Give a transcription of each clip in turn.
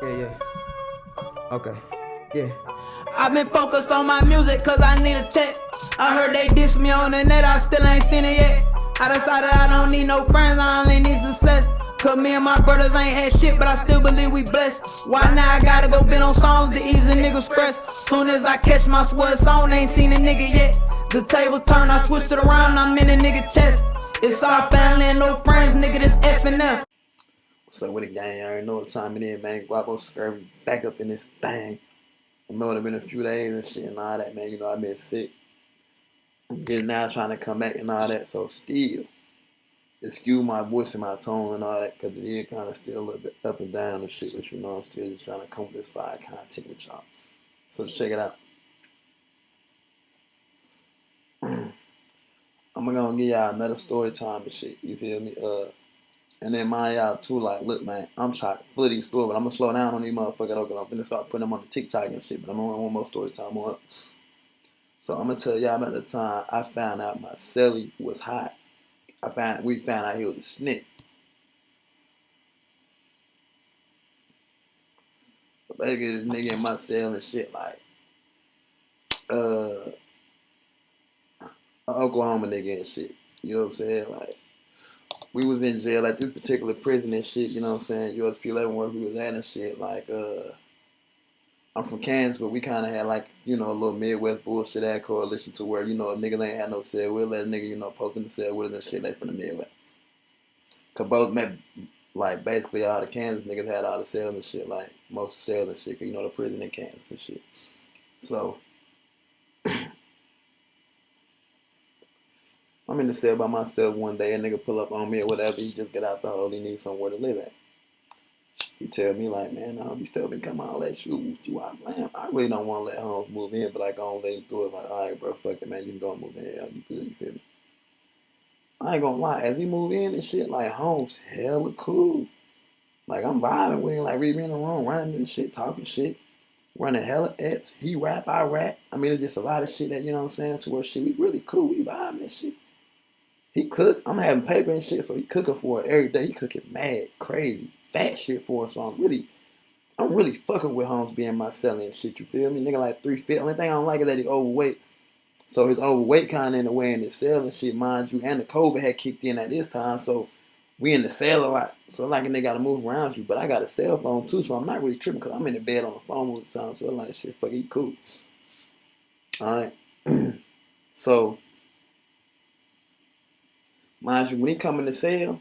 Yeah. Okay. Yeah. I've been focused on my music cause I need a check. I heard they diss me on the net, I still ain't seen it yet. I decided I don't need no friends, I only need success. Cause me and my brothers ain't had shit, but I still believe we blessed. Why now I gotta go bend on songs to ease a nigga stress? Soon as I catch my sweat song, ain't seen a nigga yet. The table turn, I switched it around, I'm in a nigga chest. It's all family and no friends, nigga, this F and F. So with the gang, I already know what time it is, man. Guapo scurvy back up in this thing. I know it's been a few days and shit and all that, man. You know, I've been sick. I'm getting now trying to come back and all that. So still, excuse my voice and my tone and all that, because it is kind of still a little bit up and down and shit. But you know, I'm still just trying to come with this fire content with y'all. So check it out. I'm gonna give y'all another story time and shit. You feel me? And then mind y'all too, like, look, man, I'm chock full of these stories, but I'm gonna slow down on these motherfuckers though, cause I'm gonna start putting them on the TikTok and shit. But I'm gonna run one more story time on. So I'm gonna tell y'all about the time I found out my celly was hot. We found out he was a snitch. But basically, this nigga in my cell and shit, like, an Oklahoma nigga and shit. You know what I'm saying? Like, we was in jail at this particular prison and shit, you know what I'm saying? USP 11 where we was at and shit. Like, I'm from Kansas, but we kind of had, like, you know, a little Midwest bullshit ad coalition to where, you know, a nigga ain't had no cell. We'll let a nigga, you know, post in the cell with us and shit. They from the Midwest. Cause both met, like, basically all the Kansas niggas had all the cells and shit, like, most of the cells and shit. Cause, you know, the prison in Kansas and shit. So, I'm in the cell by myself one day. A nigga pull up on me or whatever. He just get out the hole. He need somewhere to live at. He tell me like, man, he tell me, come on, let's shoot you out. Man, I really don't want to let Holmes move in, but I go and let him through it. Like, all right, bro, fuck it, man. You can go and move in. Yeah, you good, you feel me? I ain't gonna lie. As he move in and shit, like, Holmes hella cool. Like, I'm vibing with him. Like, we be in the room, running and shit, talking shit, running hella eps. He rap, I rap. I mean, it's just a lot of shit that, you know what I'm saying, to where shit, we really cool. We vibing and shit. He cook. I'm having paper and shit, so he cooking for it every day. He cooking mad, crazy, fat shit for us. So I'm really fucking with Holmes being my celly and shit. You feel me? Nigga like 350. Only thing I don't like is that he overweight. So his overweight kind of in the way in his cell and shit, mind you. And the COVID had kicked in at this time, so we in the cell a lot. So like a nigga got to move around you. But I got a cell phone too, so I'm not really tripping because I'm in the bed on the phone all the time. So I'm like, shit, fuck, he cool. All right. So, mind you, when he come in the cell,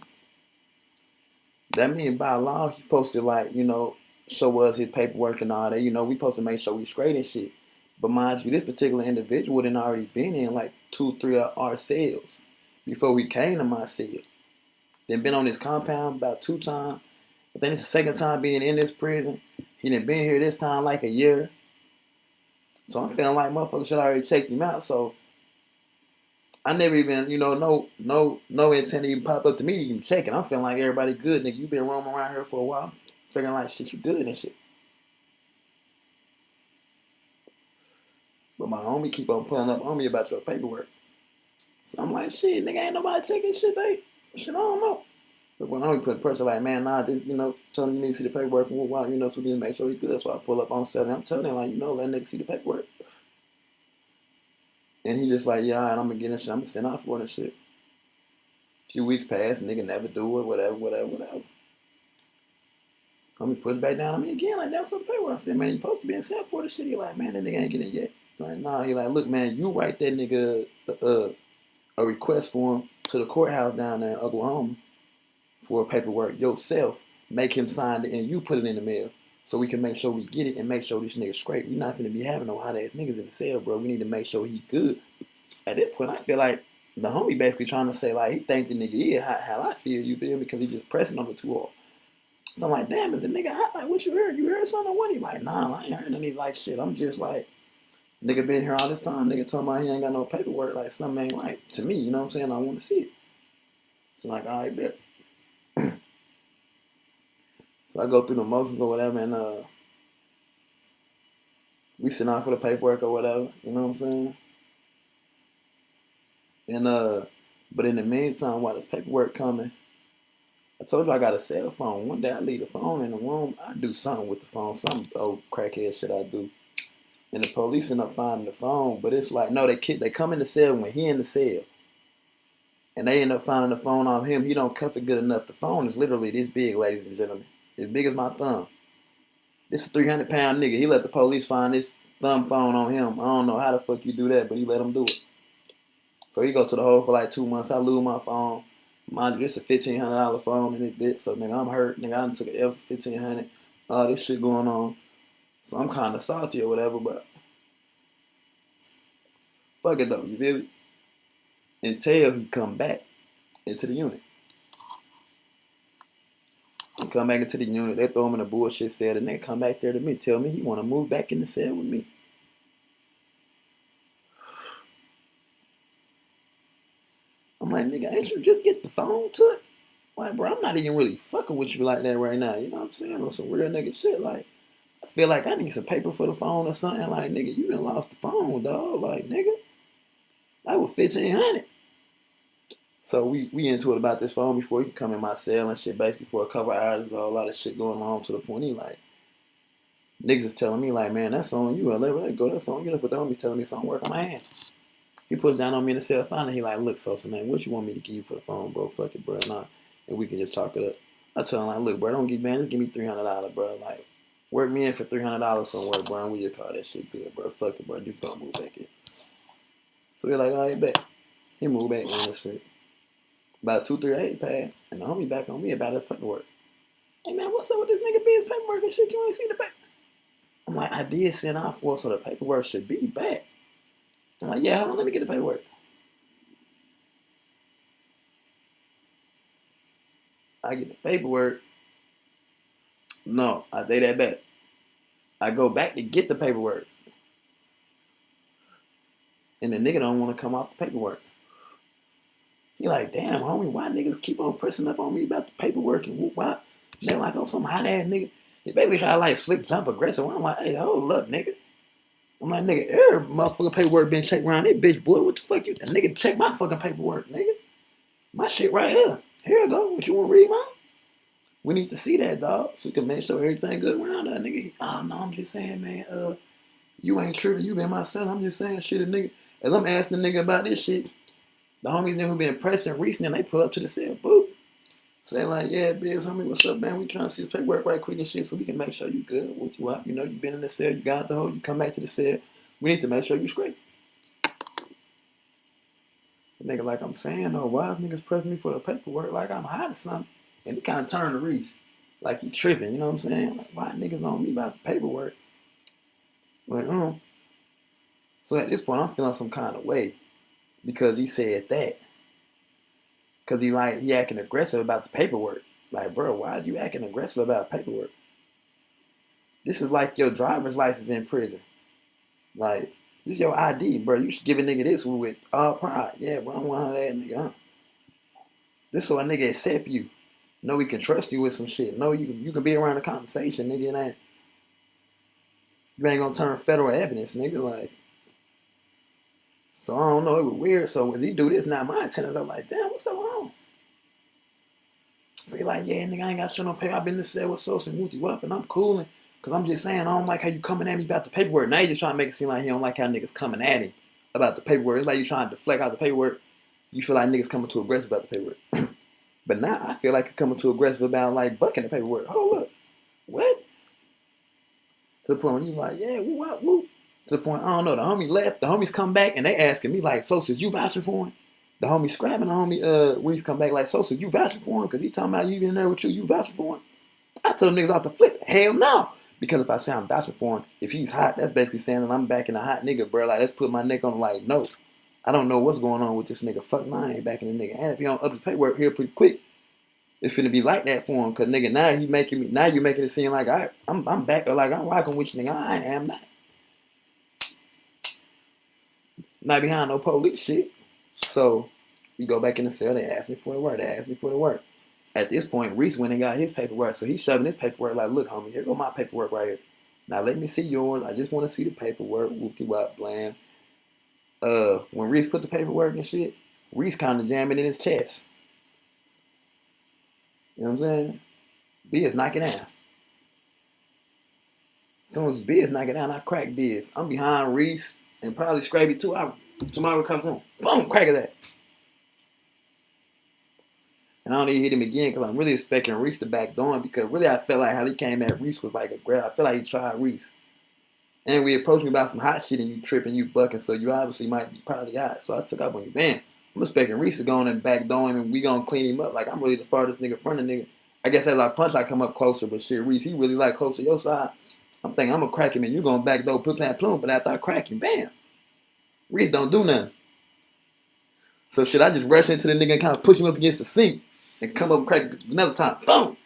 that means by law, he supposed to, like, you know, show us his paperwork and all that. You know, we supposed to make sure we straight and shit. But mind you, this particular individual had already been in like 2-3 of our cells before we came to my cell. Then been on this compound about 2 times. I think it's the second time being in this prison. He done been here this time like a year. So I'm feeling like motherfuckers should already check him out. So I never even, you know, no intent to even pop up to me to even check it. I'm feeling like everybody good, nigga. You been roaming around here for a while. Feeling like shit, you good and shit. But my homie keep on pulling up on me about your paperwork. So I'm like, shit, nigga, ain't nobody checking shit, shit, I don't know. But when homie put pressure, like, man, nah, this, you know, tell him you need to see the paperwork from a while, you know, so we need to make sure he's good. So I pull up on set and I'm telling him, like, you know, let nigga see the paperwork. And he just like, yeah, all right, I'm gonna get in shit, I'm gonna send out for it and shit. A few weeks pass, nigga never do it, whatever. Homie put it back down on me again, like, that's what the paperwork. I said, man, you supposed to be in set for this shit. He like, man, that nigga ain't getting it yet. Like, nah, he like, look, man, you write that nigga a request form to the courthouse down there in Oklahoma for paperwork yourself. Make him sign it and you put it in the mail so we can make sure we get it and make sure this nigga straight. We not gonna be having no hot ass niggas in the cell, bro. We need to make sure he good. At this point, I feel like the homie basically trying to say, like, he think the nigga is how I feel, you feel me? Because he just pressing on it too hard. So I'm like, damn, is the nigga hot? Like, what you heard? You heard something? What? He like, nah, I ain't heard any like shit. I'm just like, nigga been here all this time. Nigga told me he ain't got no paperwork. Like, something ain't right to me. You know what I'm saying? I want to see it. So like, all right, bet. So I go through the motions or whatever, and we sit down for the paperwork or whatever. You know what I'm saying? And but in the meantime, while this paperwork coming, I told you I got a cell phone. One day I leave the phone in the room. I do something with the phone. Some old crackhead shit I do. And the police end up finding the phone. But it's like, no, they come in the cell when he in the cell. And they end up finding the phone on him. He don't cuff it good enough. The phone is literally this big, ladies and gentlemen. As big as my thumb. This is a 300-pound nigga. He let the police find this thumb phone on him. I don't know how the fuck you do that, but he let him do it. So he go to the hole for like 2 months. I lose my phone. Mind you, this is a $1,500 phone in it, bitch. So nigga, I'm hurt. Nigga, I done took an L for $1,500. All this shit going on. So I'm kind of salty or whatever, but fuck it though. You feel me? Until he come back into the unit. He come back into the unit. They throw him in a bullshit cell. And they come back there to me. Tell me he want to move back in the cell with me. I'm like, nigga, ain't you just get the phone took? Like, bro, I'm not even really fucking with you like that right now. You know what I'm saying? On some real nigga shit. Like, I feel like I need some paper for the phone or something. Like, nigga, you done lost the phone, dog. Like, nigga, that was $1,500. So we into it about this phone before he could come in my cell and shit. Basically, for a couple hours, there's a lot of shit going on to the point he like, niggas is telling me like, man, that's on you. I let that go. That's on you. That's what the homie's telling me. So I'm working my hand. He puts down on me in the cell. Finally, he like, look, Sosa, man, what you want me to give you for the phone, bro? Fuck it, bro. Nah, and we can just talk it up. I tell him like, look, bro, don't give man, just give me $300, bro. Like, work me in for $300 somewhere, bro. And we just call that shit good, bro. Fuck it, bro. You don't move back in. So we're like, all right, bet. He moved back in and shit. About 2-3 days passed, and the homie back on me about his paperwork. Hey man, what's up with this nigga being paperwork and shit? You ain't seen the paper? I'm like, I did send out for it, so the paperwork should be back. I'm like, yeah, hold on, let me get the paperwork. I get the paperwork. No, I take that back. I go back to get the paperwork. And the nigga don't want to come off the paperwork. He like, damn, homie, why niggas keep on pressing up on me about the paperwork and whoop wop? They're like, oh, some hot ass nigga. He basically try to like slip jump aggressive. I'm like, hey, hold up, nigga. I'm like, nigga, every motherfucking paperwork been checked around that bitch, boy. What the fuck you? That nigga check my fucking paperwork, nigga. My shit right here. Here you go. What you want to read, man? We need to see that, dog, so we can make sure everything good around that nigga. Oh no, I'm just saying, man. You ain't tripping. You been my son. I'm just saying, shit, a nigga. As I'm asking the nigga about this shit, the homies who been pressing recently, and they pull up to the cell, boop. So they like, yeah, Biz, homie, what's up, man? We trying to see this paperwork right quick and shit, so we can make sure you good. What you up? You know, you been in the cell, you got the hole, you come back to the cell. We need to make sure you straight. The nigga like I'm saying, though, why is niggas pressing me for the paperwork like I'm hot or something? And he kind of turned to Reese, like he tripping, you know what I'm saying? Like, why niggas on me about the paperwork? Like, So at this point, I'm feeling some kind of way because he said that. Because he acting aggressive about the paperwork. Like, bro, why is you acting aggressive about paperwork? This is like your driver's license in prison. Like, this is your ID, bro. You should give a nigga this with all pride. Yeah, bro, I'm one of that nigga, huh? This so a nigga accept you. Know he can trust you with some shit. Know you can be around the conversation, nigga, you ain't gonna turn federal evidence, nigga. Like, so I don't know, it was weird. So as he do this, now my attendants are like, damn, what's up wrong? So he like, yeah, nigga, I ain't got shit on paper. I've been in the cell with Sosa and Wooty Wop, and I'm cooling. Cause I'm just saying, I don't like how you coming at me about the paperwork. Now you just trying to make it seem like he don't like how niggas coming at him about the paperwork. It's like you trying to deflect out the paperwork. You feel like niggas coming too aggressive about the paperwork. But now I feel like you're coming too aggressive about like bucking the paperwork. Oh look, what? To the point when you like, yeah, woo. To the point, I don't know, the homie left, the homies come back and they asking me like, Sosa, you vouching for him? The homie scrapping the homie, Reese come back like, Sosa, you vouching for him? Cause he talking about you been in there with you vouching for him? I told them niggas off the flip, hell no. Because if I say I'm vouching for him, if he's hot, that's basically saying that I'm backing a hot nigga, bro. Like, let's put my neck on like, no. I don't know what's going on with this nigga. Fuck no, I ain't backing the nigga. And if he don't up his paperwork here pretty quick, it's finna be like that for him. Cause nigga, now you making it seem like I'm back or like I'm rocking with you, nigga. I am not. Not behind no police shit. So we go back in the cell. They ask me for the work. At this point, Reese went and got his paperwork. So he's shoving his paperwork like, look, homie, here go my paperwork right here. Now let me see yours. I just want to see the paperwork. Whoopty wop blam. When Reese put the paperwork and shit, Reese kind of jamming in his chest. You know what I'm saying? Biz, knock it down. As soon as Biz knock it down, I crack Biz. I'm behind Reese and probably Scrappy too. Tomorrow comes home. Boom, crack of that. And I don't even hit him again because I'm really expecting Reese to back door him because really I felt like how he came at Reese was like a grab. I feel like he tried Reese. And we approached me about some hot shit and you tripping, you bucking, so you obviously might be probably hot. So I took up on you. Man, I'm expecting Reese to go on and back door him and we gonna clean him up. Like I'm really the farthest nigga from the nigga. I guess as I punch, I come up closer, but shit, Reese, he really like closer to your side. I'm thinking I'm gonna crack him and you gonna back door put that plume, but after I crack him, bam. Reese don't do nothing. So shit, I just rush into the nigga and kind of push him up against the sink. And come up and crack another time. Boom.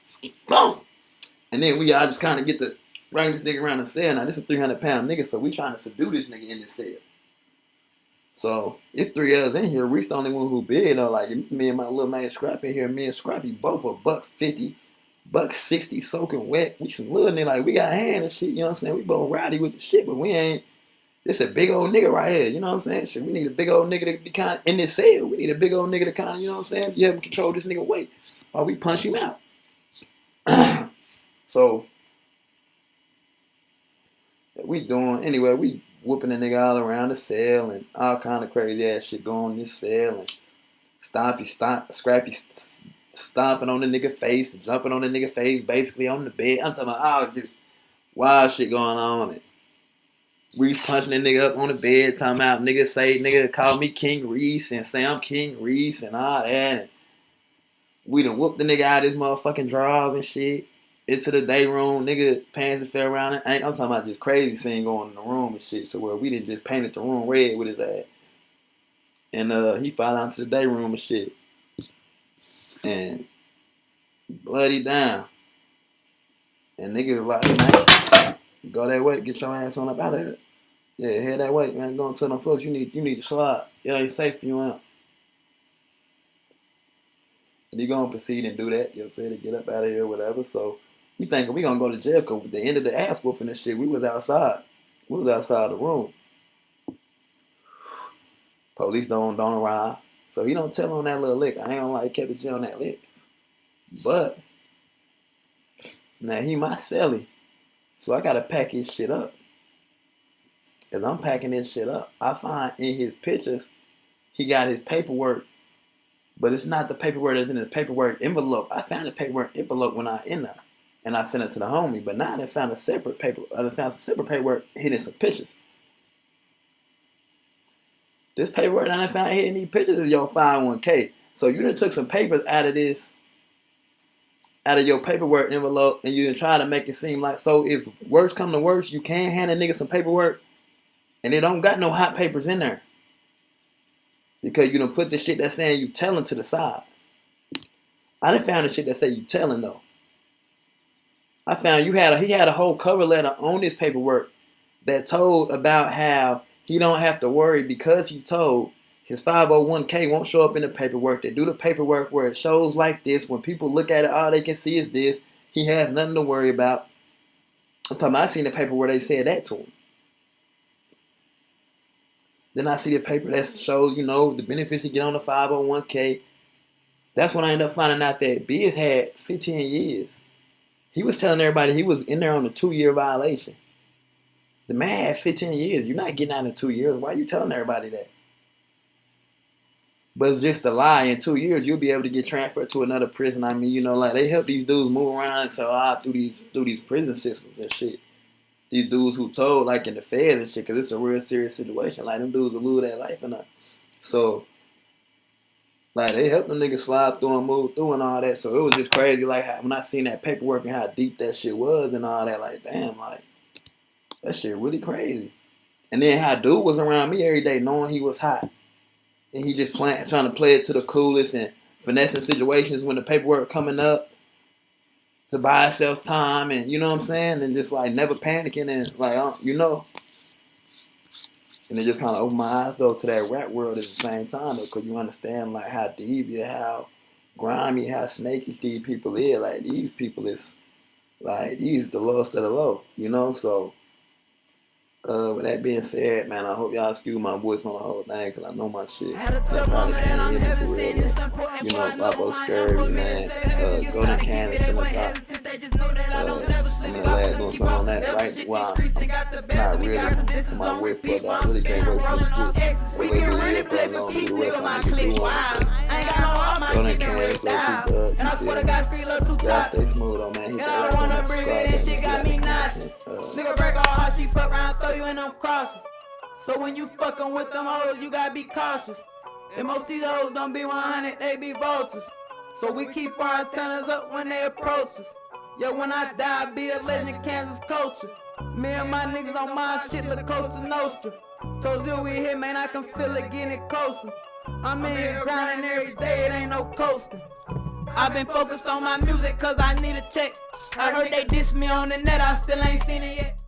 Boom. And then we all just kind of get to bring this nigga around the cell. Now, this is a 300-pound nigga, so we trying to subdue this nigga in this cell. So, it's 3 of us in here. Reese the only one who big, though. Like, me and my little man Scrappy in here. Me and Scrappy both are $150, $160 soaking wet. We some little nigga. Like, we got hand and shit, you know what I'm saying? We both rowdy with the shit, but we ain't. This a big old nigga right here, you know what I'm saying? Shit, we need a big old nigga to be kind of in this cell. We need a big old nigga to kind of, you know what I'm saying? You have him control this nigga weight while we punch him out. So, we doing, anyway, we whooping the nigga all around the cell and all kind of crazy ass shit going in this cell and Scrappy stomping on the nigga face and jumping on the nigga face, basically on the bed. I'm talking about all just wild shit going on. And Reese punching the nigga up on the bed, talking about nigga call me King Reese and say I'm King Reese and all that. And we done whooped the nigga out of his motherfucking drawers and shit. Into the day room, nigga pants and fell around. I'm talking about just crazy scene going in the room and shit. So where we done just painted the room red with his ass. And he fell out to the day room and shit. And bloody down. And niggas like, man, go that way, get your ass on up out of here. Yeah, head that way, man. Going to them floors. You need to slide. It ain't safe for you out. And he gonna proceed and do that, you know what I'm saying, to get up out of here or whatever. So we thinking we gonna go to jail because at the end of the ass whooping and shit, we was outside. We was outside the room. Police don't arrive. So he don't tell on that little lick. I ain't gonna lie, kept it on that lick. But now he my celly. So I gotta pack his shit up. As I'm packing his shit up, I find in his pictures, he got his paperwork, but it's not the paperwork that's in the paperwork envelope. I found the paperwork envelope when I in there, and I sent it to the homie. But now I found a separate paper. I found some separate paperwork hidden some pictures. This paperwork that I found hidden these pictures is your 501k. So you done took some papers out of this, out of your paperwork envelope, and you done try to make it seem like, so if worse come to worse, you can hand a nigga some paperwork. And they don't got no hot papers in there. Because you done put the shit that's saying you telling to the side. I done found the shit that say you telling though. I found he had a whole cover letter on this paperwork that told about how he don't have to worry because he's told his 501k won't show up in the paperwork. They do the paperwork where it shows like this. When people look at it, all they can see is this. He has nothing to worry about. I'm talking about, I seen the paper where they said that to him. Then I see the paper that shows, you know, the benefits he get on the 501k. That's when I ended up finding out that Biz had 15 years. He was telling everybody he was in there on a 2-year violation. The man had 15 years. You're not getting out in 2 years. Why are you telling everybody that? But it's just a lie. In 2 years, you'll be able to get transferred to another prison. I mean, you know, like they help these dudes move around and so through these prison systems and shit. These dudes who told, like in the feds and shit, because it's a real serious situation. Like, them dudes will lose their life and that. So, like, they helped them niggas slide through and move through and all that. So, it was just crazy, like, when I seen that paperwork and how deep that shit was and all that, like, damn, like, that shit really crazy. And then how dude was around me every day knowing he was hot. And he just trying to play it to the coolest and finessing situations when the paperwork coming up. To buy himself time and, you know what I'm saying? And just, like, never panicking and, like, you know. And it just kind of opened my eyes, though, to that rap world at the same time, though, because you understand, like, how deviant, how grimy, how snaky these people is. Like, these people is, like, these the lowest of the low, you know? So, With that being said, man, I hope y'all excuse my voice on the whole thing, cause I know my shit. Had a tough moment and I'm heavy saying it's important. You know, Papa Scurvy, man. Golden Canvas in the top. I'm gonna last doing something on that right while not really on my way for that. I really can't wait for this. We can really play for keep nigga my click wild. I ain't got no all my shit can really style. And I swear to God, street look too Y'all toxic. stay smooth on, man. And I don't wanna breathe it, this shit got me nauseous. Nigga break all heart, she fuck around, throw you in them crosses. So when you fucking with them hoes, you gotta be cautious. And most these hoes don't be 100, they be vultures. So we keep our antennas up when they approach us. Yo, when I die, I be a legend, Kansas culture. Me and my niggas on my shit, La Costa Nostra. Told you we here, man, I can feel it getting closer. I'm in here grinding every day, it ain't no coasting. I've been focused on my music cause I need a check. I heard they diss me on the net, I still ain't seen it yet.